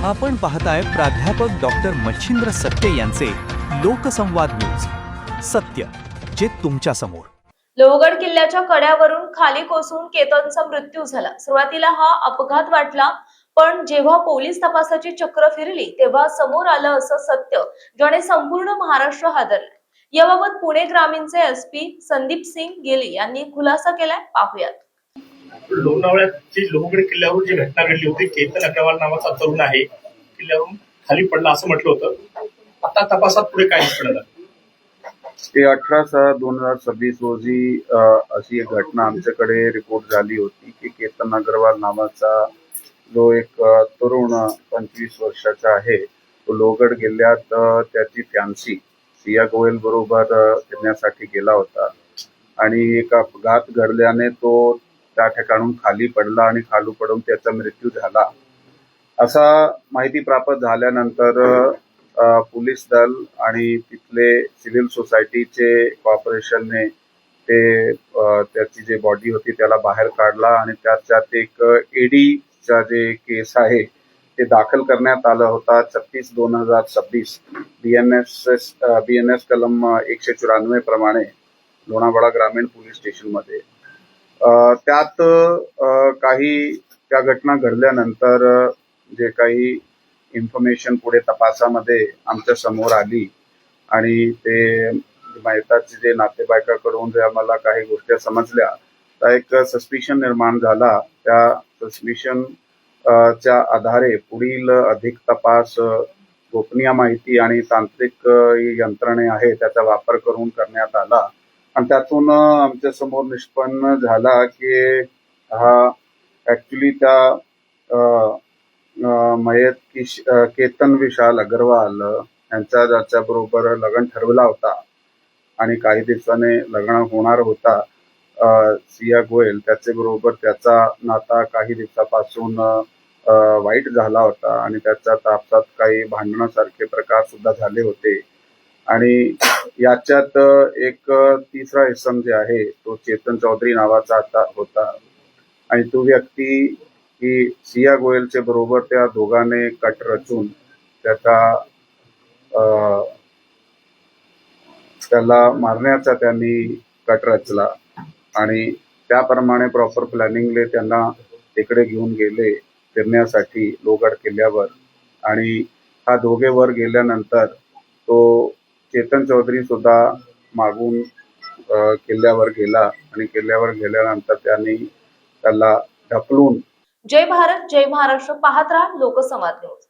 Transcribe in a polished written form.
आपण पाहताय प्राध्यापक डॉक्टर मच्छिंद्र सत्य यांचे लोकसंवाद न्यूज. सत्य जे तुमच्या समोर. लोहगड किल्ल्याच्या कड्यावरून खाली कोसळून केतनचा मृत्यू झाला. सुरुवातीला हा अपघात वाटला, पण जेव्हा पोलीस तपासाची चक्र फिरली तेव्हा समोर आलं असं सत्य ज्याने संपूर्ण महाराष्ट्र हादरला. याबाबत पुणे ग्रामीणचे एसपी संदीप सिंग गेली यांनी खुलासा केलाय. पाहूयात. लोणावळ्याची लोहगड किल्ल्यावर जी घटना घडली होती, केतन अग्रवाल नावाचा तरुण आहे, किल्ल्यावरून खाली पडला असं म्हटलं होतं. आता तपासात पुढे काय निष्पन्न झालं? ते 18/6/2026 रोजी अशी एक घटना आमच्याकडे रिपोर्ट झाली होती की केतन अग्रवाल नावाचा जो एक तरुण 25 वर्षाचा आहे, तो लोहगड किल्ल्यात त्याची फॅन्सी सिया गोयल बरोबर फिरण्यासाठी गेला होता आणि एक अपघात घडल्याने तो त्या ठिकाणून खाली पडला आणि खाली पडून त्याचा मृत्यू झाला. असा माहिती प्राप्त झाल्यानंतर पोलीस दल आणि तिथले सिव्हिल सोसायटीचे कॉर्पोरेशनने ते त्याची जे बॉडी होती त्याला बाहेर काढला आणि त्याच्यात एक ईडीचा जे केस आहे ते दाखल करण्यात आला होता. 36/2026 BNS कलम 194 प्रमाणे लोणावळा ग्रामीण पोलीस स्टेशनमध्ये. त्यात काही त्या घटना घडल्यानंतर जे काही इन्फॉर्मेशन पुढे तपासामध्ये आमच्या समोर आली आणि ते माहिताचे जे नातेवाईकाकडून जे आम्हाला काही गोष्टी समजल्या, तर एक सस्पिशन निर्माण झाला. त्या सस्पिशन च्या आधारे पुढील अधिक तपास गोपनीय माहिती आणि तांत्रिक यंत्रणे आहे त्याचा वापर करून करण्यात आला आणि त्यातून आमच्या समोर निष्पन्न झाला की हा ऍक्च्युली त्या मयत केतन विशाल अग्रवाल यांचा ज्याच्याबरोबर लग्न ठरवला होता आणि काही दिवसाने लग्न होणार होता सिया गोयल, त्याचे बरोबर त्याचा नाता काही दिवसापासून वाईट झाला होता आणि त्याच्या तापसात काही भांडणासारखे प्रकार सुद्धा झाले होते. आणि याच्यात एक तिसरा इसम जे आहे तो चेतन चौधरी नावाचा आता होता आणि तो व्यक्ती ही सिया गोयलचे बरोबर त्या दोघांने कट रचून त्याला मारण्याचा त्यांनी कट रचला आणि त्याप्रमाणे प्रॉपर प्लॅनिंगले त्यांना तिकडे घेऊन गेले फिरण्यासाठी लोहगड किल्ल्यावर. आणि हा दोघे वर गेल्यानंतर तो चेतन चौधरी सुद्धा मागून किल्ल्यावर गेला आणि किल्ल्यावर गेल्यानंतर त्यांनी त्याला ढकलून. जय भारत, जय महाराष्ट्र. पाहत राहा लोकसंवाद न्यूज.